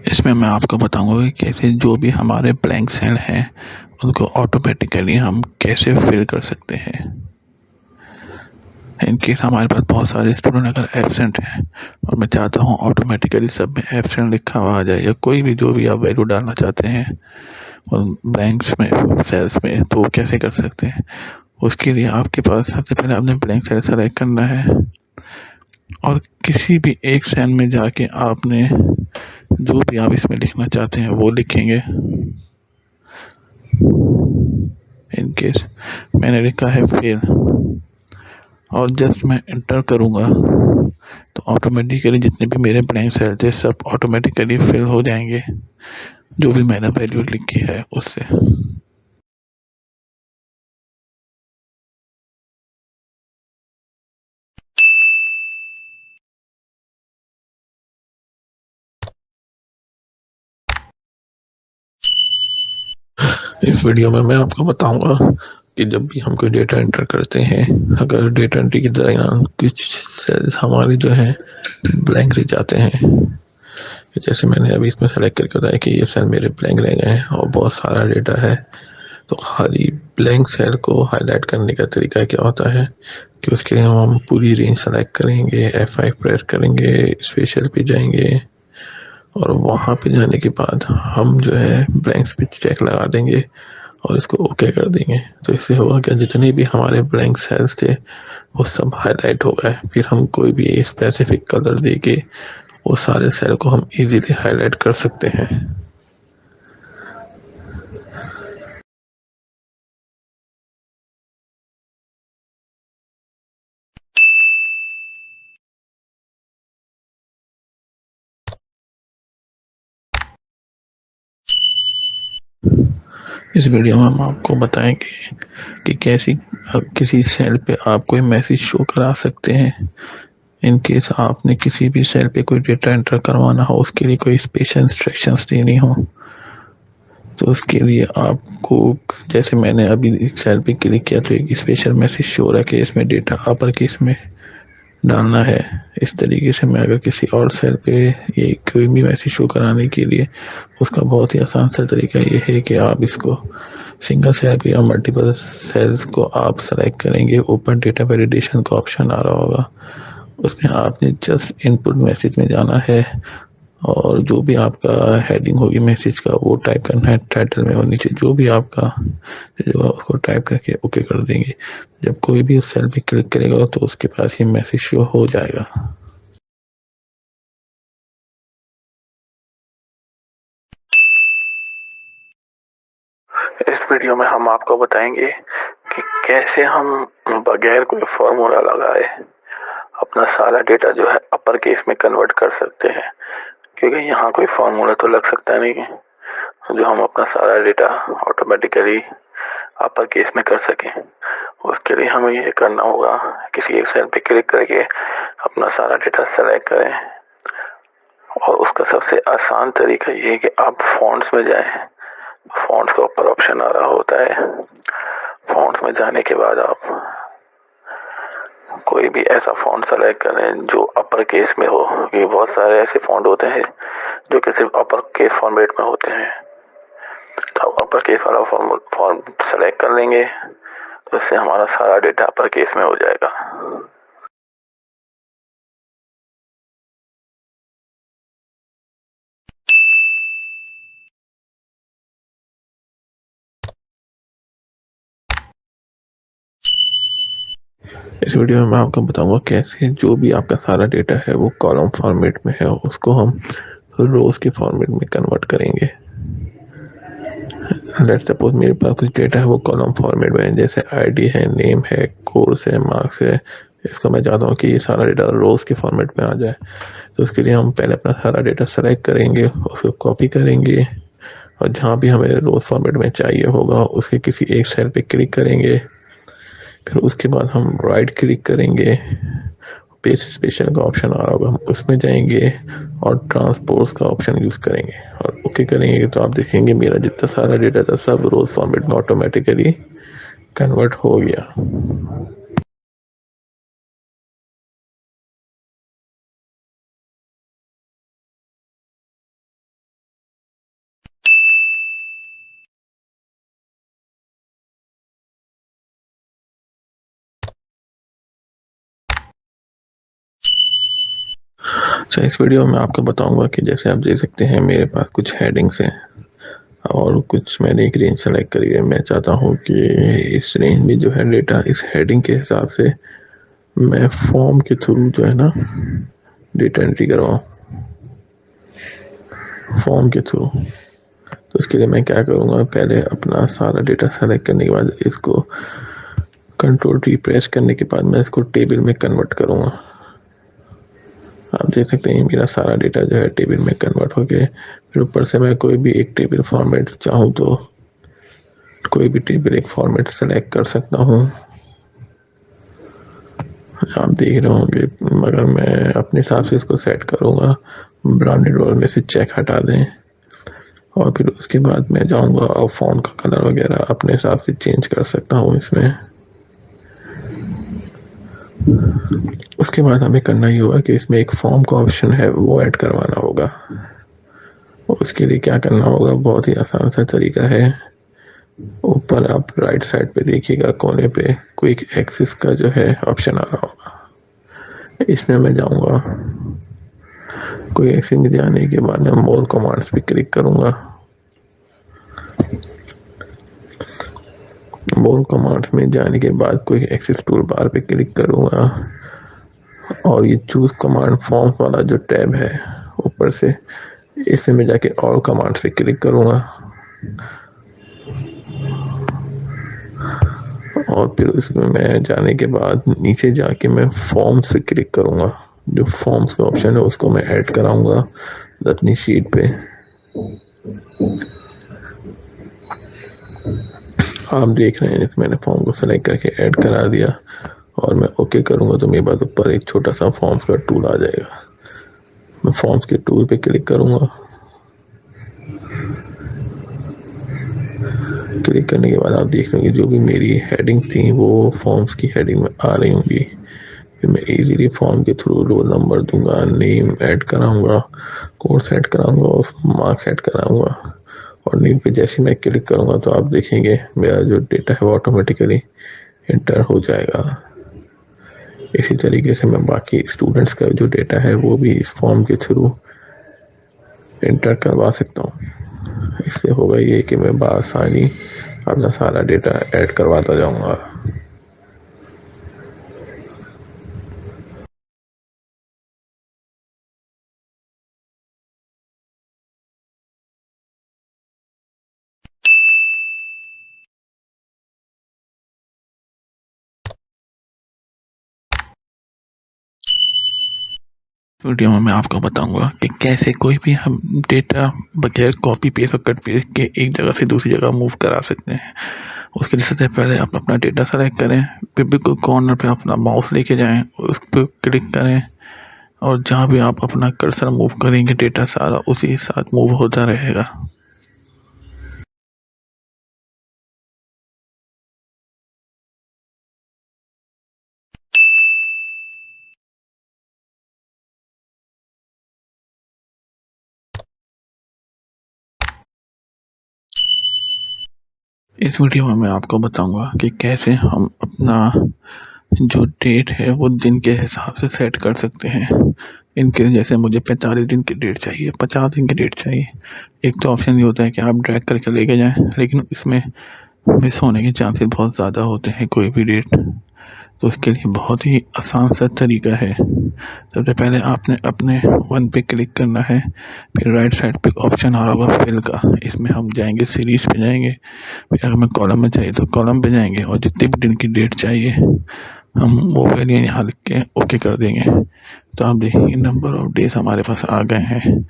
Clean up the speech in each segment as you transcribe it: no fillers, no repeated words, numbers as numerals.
इसमें मैं आपको बताऊंगा कि कैसे जो भी हमारे ब्लैंक सेल हैं उनको ऑटोमेटिकली हम कैसे फिल कर सकते हैं। इन केस हमारे पास बहुत सारे स्टूडेंट अगर एब्सेंट हैं और मैं चाहता हूँ ऑटोमेटिकली सब में एब्सेंट लिखा हुआ आ जाए, या कोई भी जो भी आप वैल्यू डालना चाहते हैं और ब्लैंक्स में सेल्स में, तो वो कैसे कर सकते हैं। उसके लिए आपके पास सबसे पहले आपने ब्लैंक सेल सेलेक्ट करना है और किसी भी एक सेल में जाके आपने जो भी आप इसमें लिखना चाहते हैं वो लिखेंगे। इन केस मैंने लिखा है फेल और जस्ट मैं एंटर करूंगा तो ऑटोमेटिकली जितने भी मेरे ब्लैंक सेल थे सब ऑटोमेटिकली फिल हो जाएंगे जो भी मैंने वैल्यू लिखी है उससे। इस वीडियो में मैं आपको बताऊंगा कि जब भी हम कोई डेटा एंटर करते हैं, अगर डेटा एंट्री के दौरान कुछ सेल्स हमारे जो हैं ब्लैंक रह जाते हैं, जैसे मैंने अभी इसमें सेलेक्ट करके बताया कि ये सेल मेरे ब्लैंक रह गए हैं और बहुत सारा डेटा है, तो खाली ब्लैंक सेल को हाईलाइट करने का तरीका क्या होता है कि उसके लिए हम पूरी रेंज सेलेक्ट करेंगे, F5 प्रेस करेंगे, स्पेशल पे जाएंगे और वहाँ पे जाने के बाद हम जो है ब्लैंक स्पेस चेक लगा देंगे और इसको ओके कर देंगे। तो इससे होगा क्या, जितने भी हमारे ब्लैंक सेल्स थे वो सब हाईलाइट हो गए। फिर हम कोई भी स्पेसिफिक कलर दे के वो सारे सेल को हम इजीली हाईलाइट कर सकते हैं। इस वीडियो में हम आपको बताएंगे कि कैसे किसी सेल पे आप कोई मैसेज शो करा सकते हैं। इन केस आपने किसी भी सेल पे कोई डेटा एंटर करवाना हो, उसके लिए कोई स्पेशल इंस्ट्रक्शंस देनी हो, तो उसके लिए आपको, जैसे मैंने अभी एक सेल पे क्लिक किया तो एक स्पेशल मैसेज शो हो रहा है कि इसमें डेटा अपर केस में डालना है। इस तरीके से मैं अगर किसी और सेल पे ये कोई भी मैसेज शो कराने के लिए, उसका बहुत ही आसान सा तरीका ये है कि आप इसको सिंगल सेल को या मल्टीपल सेल्स को आप सेलेक्ट करेंगे, ऊपर डेटा वैलिडेशन का ऑप्शन आ रहा होगा, उसमें आपने जस्ट इनपुट मैसेज में जाना है और जो भी आपका हेडिंग होगी मैसेज का वो टाइप करना है टाइटल में, और नीचे जो भी आपका जो उसको टाइप करके ओके कर देंगे। जब कोई भी उस सेल पे क्लिक करेगा तो उसके पास ये मैसेज शो हो जाएगा। इस वीडियो में हम आपको बताएंगे कि कैसे हम बगैर कोई फॉर्मूला लगाए अपना सारा डेटा जो है अपर केस में कन्वर्ट कर सकते हैं, क्योंकि यहाँ कोई फॉर्मूला तो लग सकता नहीं है जो हम अपना सारा डेटा ऑटोमेटिकली अपर केस में कर सकें। उसके लिए हमें ये करना होगा, किसी एक सेल पे क्लिक करके अपना सारा डेटा सेलेक्ट करें और उसका सबसे आसान तरीका ये है कि आप फॉन्ट्स में जाएं। फॉन्ट्स का ऊपर ऑप्शन आ रहा होता है, फॉन्ट्स में जाने के बाद आप कोई भी ऐसा फॉन्ट सेलेक्ट करें जो अपर केस में हो, क्योंकि बहुत सारे ऐसे फॉन्ट होते हैं जो कि सिर्फ अपर केस फॉर्मेट में होते हैं। तो आप अपर केस वाला फॉन्ट सेलेक्ट कर लेंगे तो इससे हमारा सारा डेटा अपर केस में हो जाएगा। इस वीडियो में मैं आपको बताऊंगा कैसे जो भी आपका सारा डेटा है वो कॉलम फॉर्मेट में है उसको हम रोज के फॉर्मेट में कन्वर्ट करेंगे। लेट्स सपोज मेरे पास कुछ डेटा है वो कॉलम फॉर्मेट में है, जैसे आईडी है, नेम है, कोर्स है, मार्क्स है। इसको मैं चाहता हूँ कि ये सारा डेटा रोज के फॉर्मेट में आ जाए। तो उसके लिए हम पहले अपना सारा डेटा सेलेक्ट करेंगे, उसको कॉपी करेंगे और जहाँ भी हमें रोज फॉर्मेट में चाहिए होगा उसके किसी एक सेल पे क्लिक करेंगे। फिर उसके बाद हम राइट क्लिक करेंगे, पेज स्पेशल का ऑप्शन आ रहा होगा, हम उसमें जाएंगे और ट्रांसपोर्ट का ऑप्शन यूज करेंगे और ओके करेंगे। तो आप देखेंगे मेरा जितना सारा डेटा था सब रोज फॉर्मेट में ऑटोमेटिकली कन्वर्ट हो गया। अच्छा, इस वीडियो में आपको बताऊंगा कि जैसे आप देख सकते हैं मेरे पास कुछ हेडिंग्स हैं और कुछ मैंने एक रेंज सेलेक्ट करी है। मैं चाहता हूं कि इस रेंज में जो है डेटा इस हेडिंग के हिसाब से मैं फॉर्म के थ्रू जो है ना डेटा एंट्री करवाऊं फॉर्म के थ्रू। तो इसके लिए मैं क्या करूंगा, पहले अपना सारा डेटा सेलेक्ट करने के बाद इसको कंट्रोल टी प्रेस करने के बाद मैं इसको टेबल में कन्वर्ट करूंगा। आप देख सकते हैं मेरा सारा डेटा जो है टेबल में कन्वर्ट हो गया। फिर ऊपर से मैं कोई भी एक टेबल फॉर्मेट चाहूँ तो कोई भी टेबल एक फॉर्मेट सेलेक्ट कर सकता हूँ। आप देख रहे होंगे, मगर मैं अपने हिसाब से इसको सेट करूँगा। ब्राउन रोल में से चेक हटा दें और फिर उसके बाद मैं जाऊँगा और फॉन्ट का कलर वगैरह अपने हिसाब से चेंज कर सकता हूँ इसमें। उसके बाद हमें करना ही होगा कि इसमें एक फॉर्म का ऑप्शन है वो ऐड करवाना होगा। उसके लिए क्या करना होगा, बहुत ही आसान सा तरीका है। ऊपर आप राइट साइड पे देखिएगा, कोने पे क्विक एक्सेस का जो है ऑप्शन आ रहा होगा। इसमें मैं जाऊंगा, क्विक एक्सेस में जाने के बाद मैं मोर कमांड्स पे क्लिक करूंगा। मोर कमांड्स में जाने के बाद क्विक एक्सेस टूल बार पे क्लिक करूंगा और ये चूज कमांड फॉर्म वाला जो टैब है ऊपर से, इसमें मैं जाके ऑल कमांड्स पे क्लिक करूंगा और फिर उसमें मैं जाने के बाद नीचे जाके मैं फॉर्म से क्लिक करूंगा। जो फॉर्म्स का ऑप्शन है उसको मैं ऐड कराऊंगा अपनी शीट पे। आप देख रहे हैं मैंने फॉर्म को सेलेक्ट करके ऐड करा दिया और मैं ओके करूंगा तो मेरे पास ऊपर एक छोटा सा फॉर्म्स का टूल आ जाएगा। मैं फॉर्म्स के टूल पे क्लिक करूंगा। क्लिक करने के बाद आप देख लेंगे जो भी मेरी हेडिंग थी वो फॉर्म्स की हेडिंग में आ रही होंगी। फिर मैं इजीली फॉर्म के थ्रू रोल नंबर दूंगा, नेम ऐड कराऊंगा, कोर्स ऐड कराऊंगा और मार्क्स ऐड कराऊंगा और नेम पे जैसे मैं क्लिक करूंगा तो आप देखेंगे मेरा जो डेटा है वो ऑटोमेटिकली एंटर हो जाएगा। इसी तरीके से मैं बाकी स्टूडेंट्स का जो डेटा है वो भी इस फॉर्म के थ्रू एंटर करवा सकता हूँ। इससे होगा ये कि मैं बआसानी अपना सारा डेटा ऐड करवाता जाऊंगा। वीडियो में मैं आपको बताऊंगा कि कैसे कोई भी हम डेटा बगैर कॉपी पेस्ट और कट पेस्ट के एक जगह से दूसरी जगह मूव करा सकते हैं। उसके लिए सबसे पहले आप अपना डेटा सेलेक्ट करें, फिर बिल्कुल कॉर्नर पे अपना माउस लेके जाएं, उस पर क्लिक करें और जहाँ भी आप अपना कर्सर मूव करेंगे डेटा सारा उसी साथ मूव होता रहेगा। इस वीडियो में मैं आपको बताऊंगा कि कैसे हम अपना जो डेट है वो दिन के हिसाब से सेट कर सकते हैं। इनके जैसे मुझे 45 दिन की डेट चाहिए, 50 दिन की डेट चाहिए। एक तो ऑप्शन ये होता है कि आप ड्रैग करके लेके जाएं, लेकिन इसमें मिस होने के चांसेस बहुत ज़्यादा होते हैं कोई भी डेट। तो उसके लिए बहुत ही आसान सा तरीका है। सबसे पहले आपने अपने वन पे क्लिक करना है, फिर राइट साइड पे ऑप्शन आ रहा होगा फिल का, इसमें हम जाएंगे सीरीज पे जाएंगे, फिर अगर हमें कॉलम में चाहिए तो कॉलम पे जाएंगे और जितने भी दिन की डेट चाहिए हम वो वैल्यू यहाँ लिख के ओके कर देंगे। तो आप देखेंगे नंबर ऑफ डेज हमारे पास आ गए हैं।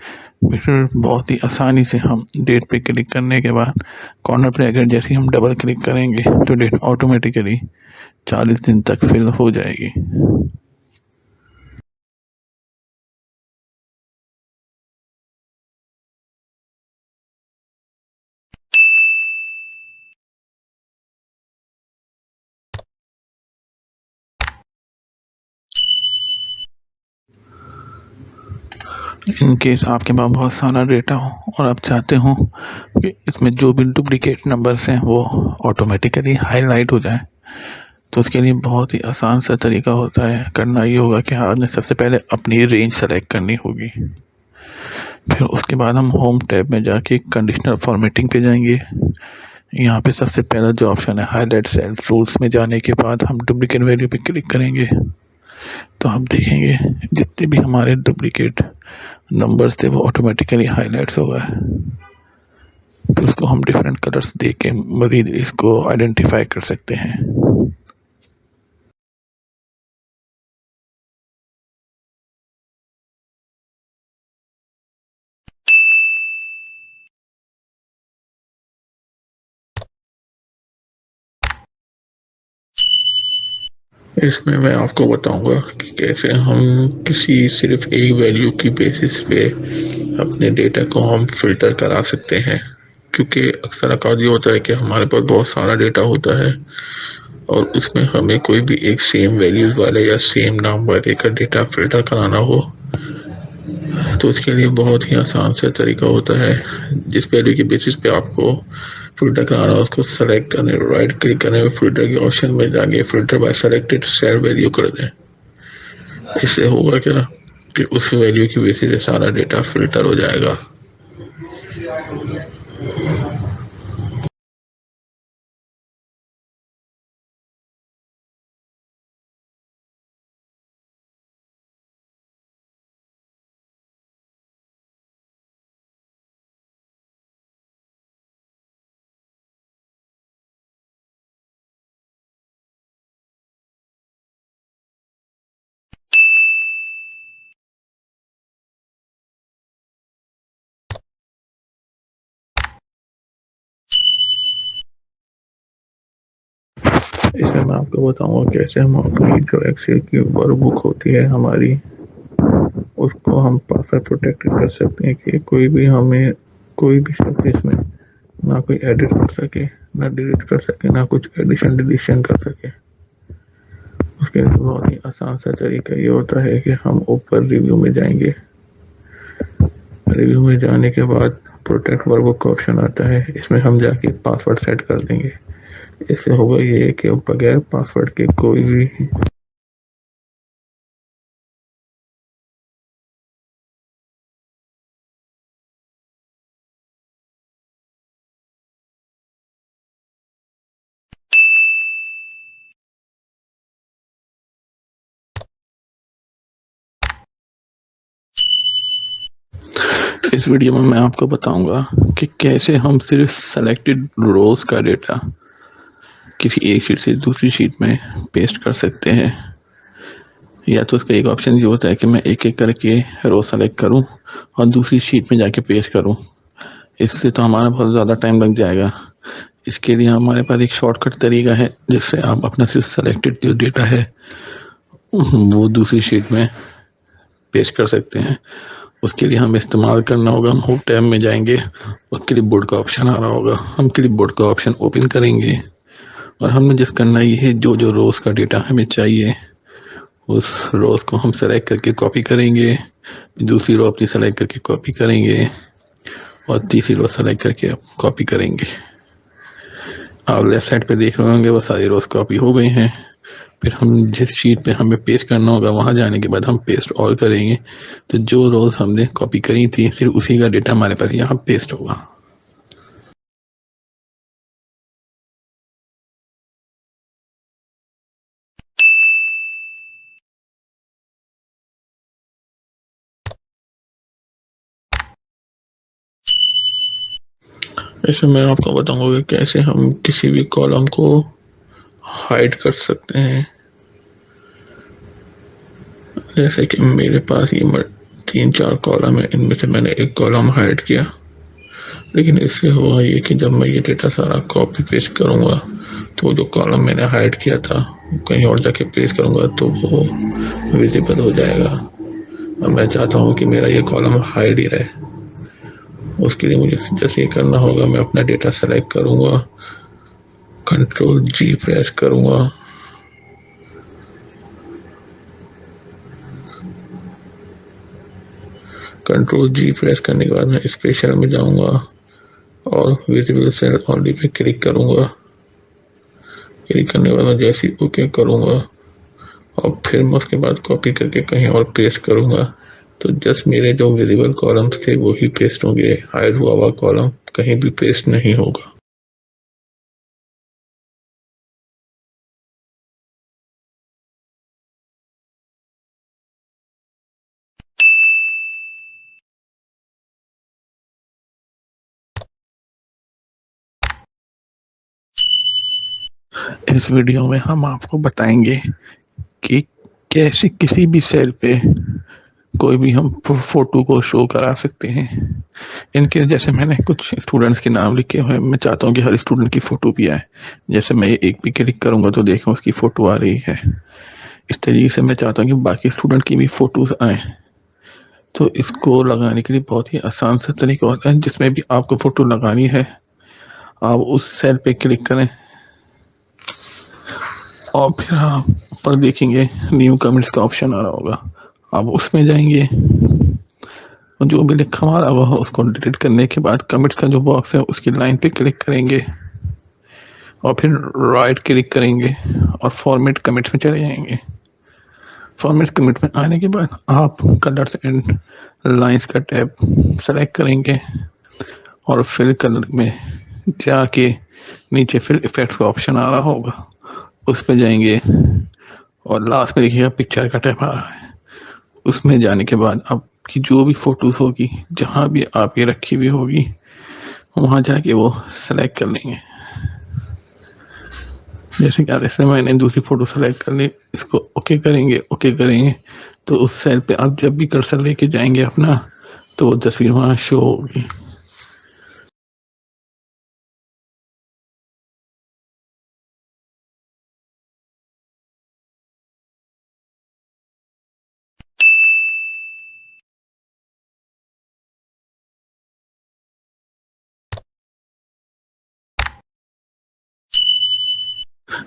फिर बहुत ही आसानी से हम डेट पे क्लिक करने के बाद कॉर्नर पे अगर जैसे ही हम डबल क्लिक करेंगे तो डेट ऑटोमेटिकली 40 दिन तक फिल हो जाएगी। इन केस आपके पास बहुत सारा डेटा हो और आप चाहते हो कि इसमें जो भी डुप्लीकेट नंबर्स हैं वो ऑटोमेटिकली हाईलाइट हो जाए, तो उसके लिए बहुत ही आसान सा तरीका होता है। करना ये होगा कि आपने सबसे पहले अपनी रेंज सेलेक्ट करनी होगी। फिर उसके बाद हम होम टैब में जाके कंडीशनल फॉर्मेटिंग पे जाएंगे। यहाँ पे सबसे पहला जो ऑप्शन है हाईलाइट सेल्स रूल्स में जाने के बाद हम डुप्लीकेट वैल्यू पे क्लिक करेंगे। तो हम देखेंगे जितने भी हमारे डुप्लीकेट नंबर्स थे वो ऑटोमेटिकली हाईलाइट्स हो गए। फिर उसको हम डिफरेंट कलर्स दे के मजीद इसको आइडेंटिफाई कर सकते हैं। इसमें मैं आपको बताऊंगा कि कैसे हम किसी सिर्फ एक वैल्यू की बेसिस पे अपने डेटा को हम फिल्टर करा सकते हैं। क्योंकि अक्सर अकाद ये होता है कि हमारे पास बहुत सारा डेटा होता है और उसमें हमें कोई भी एक सेम वैल्यूज वाले या सेम नाम वाले का डेटा फिल्टर कराना हो तो उसके लिए बहुत ही आसान सा तरीका होता है। जिस वैल्यू की बेसिस पे आपको फिल्टर कराना है उसको सेलेक्ट करने राइट क्लिक करने में फिल्टर के ऑप्शन में जाके filter by selected cell value कर दें। इससे होगा क्या कि उस वैल्यू की बेसिस पे सारा डेटा फिल्टर हो जाएगा। इसमें मैं आपको बताऊंगा कैसे हम अपनी जो एक्सेल की वर्कबुक होती है हमारी उसको हम पासवर्ड प्रोटेक्टेड कर सकते हैं कि कोई भी हमें कोई भी शख्स इसमें ना कोई एडिट कर सके ना डिलीट कर सके ना कुछ एडिशन डिलीशन कर सके। उसके लिए बहुत ही आसान सा तरीका ये होता है कि हम ऊपर रिव्यू में जाएंगे। रिव्यू में जाने के बाद प्रोटेक्ट वर्कबुक का ऑप्शन आता है। इसमें हम जाके पासवर्ड सेट कर देंगे। इससे होगा ये कि बगैर पासवर्ड के कोई भी इस वीडियो में मैं आपको बताऊंगा कि कैसे हम सिर्फ सेलेक्टेड रोज का डेटा किसी एक शीट से दूसरी शीट में पेस्ट कर सकते हैं। या तो उसका एक ऑप्शन ये होता है कि मैं एक एक करके रो सेलेक्ट करूं और दूसरी शीट में जाके पेस्ट करूं। इससे तो हमारा बहुत ज़्यादा टाइम लग जाएगा। इसके लिए हमारे पास एक शॉर्टकट तरीका है जिससे आप अपना सिर्फ सेलेक्टेड जो डेटा है वो दूसरी शीट में पेस्ट कर सकते हैं। उसके लिए हमें इस्तेमाल करना होगा, हम होम टैब में जाएंगे और क्लिप बोर्ड का ऑप्शन आ रहा होगा। हम क्लिप बोर्ड का ऑप्शन ओपन करेंगे और हमने जिस करना ये है जो जो रोज़ का डेटा हमें चाहिए उस रोज़ को हम सेलेक्ट करके कॉपी करेंगे। दूसरी रो अपनी सेलेक्ट करके कॉपी करेंगे और तीसरी रो सेलेक्ट करके कॉपी करेंगे। आप लेफ्ट साइड पे देख रहे होंगे वो सारी रोज़ कॉपी हो गई हैं। फिर हम जिस शीट पे हमें पेस्ट करना होगा वहां जाने के बाद हम पेस्ट ऑल करेंगे तो जो रोज हमने कॉपी करी थी सिर्फ उसी का डेटा हमारे पास यहाँ पेस्ट होगा। ऐसे मैं आपको बताऊंगा कि कैसे हम किसी भी कॉलम को हाइड कर सकते हैं। जैसे कि मेरे पास ये 3-4 कॉलम है, इनमें से मैंने एक कॉलम हाइड किया। लेकिन इससे हुआ ये कि जब मैं ये डेटा सारा कॉपी पेस्ट करूंगा तो जो कॉलम मैंने हाइड किया था कहीं और जाके पेस्ट करूंगा तो वो विजिबल हो जाएगा। अब मैं चाहता हूँ कि मेरा ये कॉलम हाइड ही रहे। उसके लिए मुझे जैसे ये करना होगा मैं अपना डेटा सेलेक्ट करूंगा, कंट्रोल जी प्रेस करूंगा। कंट्रोल जी प्रेस करने के बाद मैं स्पेशल में जाऊंगा और visible cell only pay click करूंगा। क्लिक करने के बाद मैं जैसे ही ओके करूँगा और फिर मैं उसके बाद कॉपी करके कहीं और पेस्ट करूँगा तो जस्ट मेरे जो विजिबल कॉलम्स थे वही पेस्ट होंगे, हाइड हुआ हुआ कॉलम कहीं भी पेस्ट नहीं होगा। इस वीडियो में हम आपको बताएंगे कि कैसे किसी भी सेल पे कोई भी हम फोटो को शो करा सकते हैं। इनके जैसे मैंने कुछ स्टूडेंट्स के नाम लिखे हुए हैं, मैं चाहता हूँ कि हर स्टूडेंट की फोटो भी आए। जैसे मैं एक भी क्लिक करूंगा तो देखें उसकी फोटो आ रही है। इस तरीके से मैं चाहता हूँ कि बाकी स्टूडेंट की भी फोटोज आए। तो इसको लगाने के लिए बहुत ही आसान सा तरीका होता है। जिसमें भी आपको फोटो लगानी है आप उस सेल पे क्लिक करें और फिर आप ऊपर देखेंगे न्यू कमेंट्स का ऑप्शन आ रहा होगा, आप उसमें जाएंगे और जो भी लिखा हुआ हुआ उसको डिलीट करने के बाद कमेंट्स का जो बॉक्स है उसकी लाइन पे क्लिक करेंगे और फिर राइट क्लिक करेंगे और फॉर्मेट कमेंट्स में चले जाएंगे। फॉर्मेट कमेंट में आने के बाद आप कलर्स एंड लाइंस का टैब सेलेक्ट करेंगे और फिल कलर में जाके नीचे फिल इफेक्ट्स का ऑप्शन आ रहा होगा उस पर जाएंगे और लास्ट में देखिएगा पिक्चर का टैब आ रहा है। उसमें जाने के बाद आपकी जो भी फोटोज होगी जहां भी आप ये रखी हुई होगी वहां जाके वो सेलेक्ट कर लेंगे। जैसे कि जैसे मैंने दूसरी फोटो सेलेक्ट कर ली, इसको ओके करेंगे तो उस सेल पे आप जब भी कर्सर लेके जाएंगे अपना तो वो तस्वीर वहां शो होगी।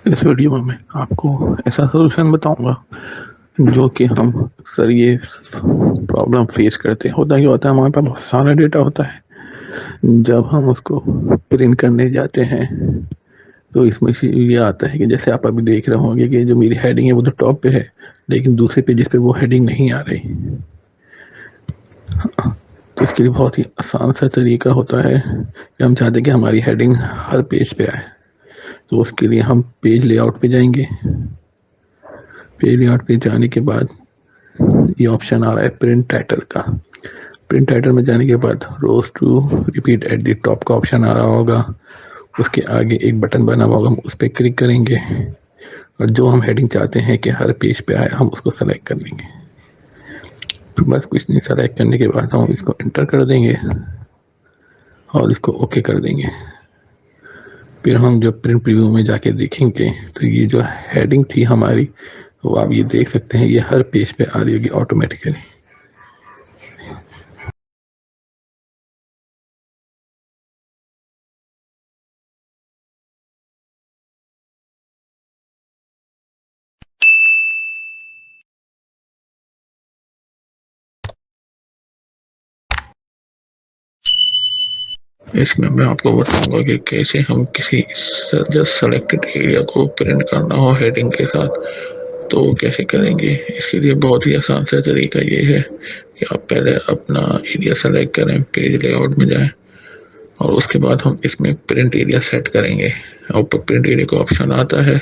इस वीडियो में मैं आपको ऐसा सोल्यूशन बताऊंगा जो कि हम अक्सर ये प्रॉब्लम फेस करते हैं। होता ही होता है, हमारे पास बहुत सारा डेटा होता है। जब हम उसको प्रिंट करने जाते हैं तो इसमें से ये आता है कि जैसे आप अभी देख रहे होंगे कि जो मेरी हेडिंग है वो तो टॉप पे है लेकिन दूसरे पेजेस पे वो हेडिंग नहीं आ रही। तो इसके लिए बहुत ही आसान सा तरीका होता है कि हम चाहते हैं कि हमारी हेडिंग हर पेज पे आए। तो उसके लिए हम पेज लेआउट पे जाएंगे। पेज लेआउट पे जाने के बाद ये ऑप्शन आ रहा है प्रिंट टाइटल का। प्रिंट टाइटल में जाने के बाद rows to repeat at the top का ऑप्शन आ रहा होगा। उसके आगे एक बटन बना हुआ होगा, हम उस पर क्लिक करेंगे और जो हम हेडिंग चाहते हैं कि हर पेज पे आए हम उसको सेलेक्ट कर लेंगे। तो बस कुछ नहीं, सेलेक्ट करने के बाद हम इसको एंटर कर देंगे और इसको ओके कर देंगे। फिर हम जब प्रिंट प्रीव्यू में जाके देखेंगे तो ये जो हेडिंग थी हमारी वो आप ये देख सकते हैं ये हर पेज पे आ रही होगी ऑटोमेटिकली। इसमें मैं आपको बताऊंगा कि कैसे हम किसी जस्ट सेलेक्टेड एरिया को प्रिंट करना हो हेडिंग के साथ तो कैसे करेंगे। इसके लिए बहुत ही आसान सा तरीका ये है कि आप पहले अपना एरिया सेलेक्ट करें, पेज लेआउट में जाएं और उसके बाद हम इसमें प्रिंट एरिया सेट करेंगे। ऊपर प्रिंट एरिया का ऑप्शन आता है,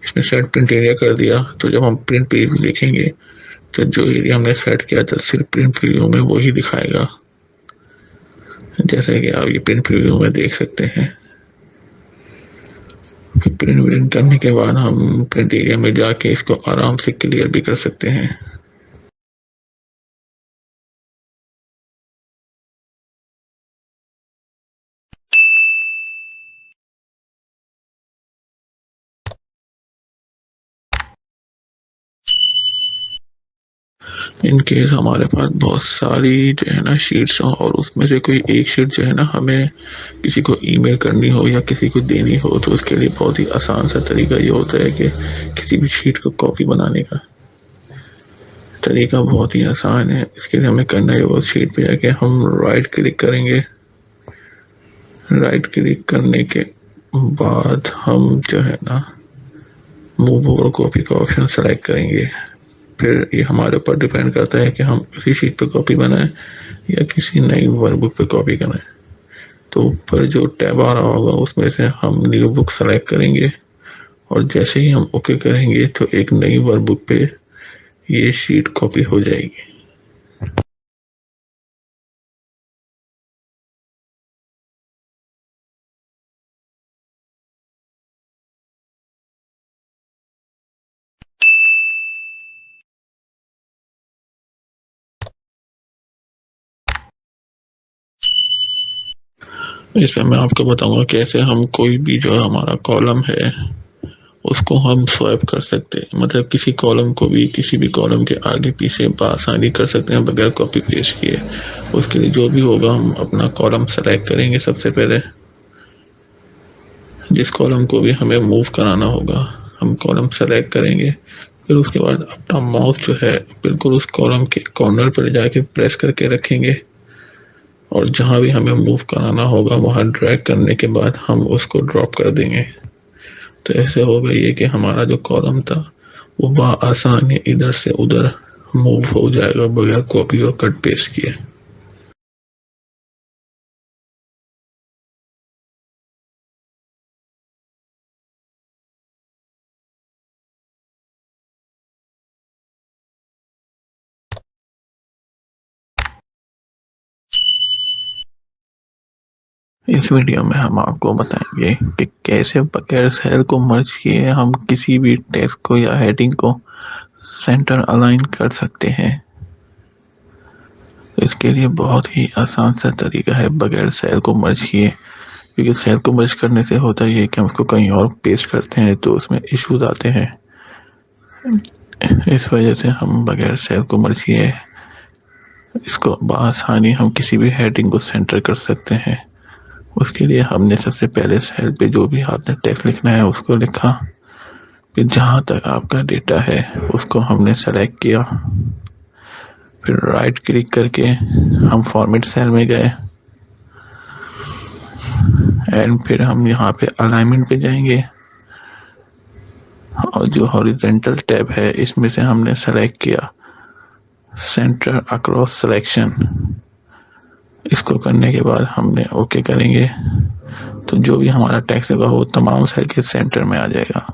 इसमें सेट प्रिंट एरिया कर दिया तो जब हम प्रिंट प्रीव्यू देखेंगे तो जो एरिया हमने सेट किया था सिर्फ प्रिंट प्रीव्यू में वही दिखाएगा। जैसा कि आप ये प्रिंट प्रीव्यू में देख सकते हैं। प्रिंट करने के बाद हम प्रिंट एरिया में जाके इसको आराम से क्लियर भी कर सकते हैं। इन केस हमारे पास बहुत सारी जो है ना शीट्स हो और उसमें से कोई एक शीट जो है ना हमें किसी को ईमेल करनी हो या किसी को देनी हो तो उसके लिए बहुत ही आसान सा तरीका ये होता है कि किसी भी शीट को कॉपी बनाने का तरीका बहुत ही आसान है। इसके लिए हमें करना है वो शीट पे जाके हम राइट क्लिक करेंगे। राइट क्लिक करने के बाद हम जो है ना मूव ओवर कॉपी का ऑप्शन सेलेक्ट करेंगे। फिर ये हमारे ऊपर डिपेंड करता है कि हम उसी शीट पे कॉपी बनाएं या किसी नई वर्कबुक पे कॉपी कराएं। तो ऊपर जो टैब आ रहा होगा उसमें से हम न्यू बुक सेलेक्ट करेंगे और जैसे ही हम ओके करेंगे तो एक नई वर्कबुक पे ये शीट कॉपी हो जाएगी। इसमें मैं आपको बताऊंगा कैसे हम कोई भी जो हमारा कॉलम है उसको हम स्वैप कर सकते हैं, मतलब किसी कॉलम को भी किसी भी कॉलम के आगे पीछे आसानी कर सकते हैं बगैर कॉपी पेस्ट किए। उसके लिए जो भी होगा हम अपना कॉलम सेलेक्ट करेंगे। सबसे पहले जिस कॉलम को भी हमें मूव कराना होगा हम कॉलम सेलेक्ट करेंगे। फिर उसके बाद अपना माउस जो है बिल्कुल उस कॉलम के कॉर्नर पर जाके प्रेस करके रखेंगे और जहां भी हमें मूव कराना होगा वहां ड्रैग करने के बाद हम उसको ड्रॉप कर देंगे। तो ऐसे होगा ये कि हमारा जो कॉलम था वो आसानी इधर से उधर मूव हो जाएगा बगैर कॉपी और कट पेस्ट किए। इस वीडियो में हम आपको बताएंगे कि कैसे बगैर सेल को मर्ज किए हम किसी भी टेक्स्ट को या हेडिंग को सेंटर अलाइन कर सकते हैं। इसके लिए बहुत ही आसान सा तरीका है बगैर सेल को मर्ज किए, क्योंकि सेल को मर्ज करने से होता ये है कि हम उसको कहीं और पेस्ट करते हैं तो उसमें इश्यूज आते हैं। इस वजह से हम बगैर सेल को मर्ज किए इसको बआसानी हम किसी भी हेडिंग को सेंटर कर सकते हैं। उसके लिए हमने सबसे पहले सेल पे जो भी आपने टेक्स्ट लिखना है उसको लिखा। फिर जहां तक आपका डेटा है उसको हमने सेलेक्ट किया। फिर राइट क्लिक करके हम फॉर्मेट सेल में गए एंड फिर हम यहाँ पे अलाइनमेंट पे जाएंगे और जो हॉरिजॉन्टल टैब है इसमें से हमने सेलेक्ट किया सेंटर अक्रॉस सिलेक्शन। इसको करने के बाद हमने ओके करेंगे तो जो भी हमारा टेक्स्ट होगा वो तमाम सेल के सेंटर में आ जाएगा।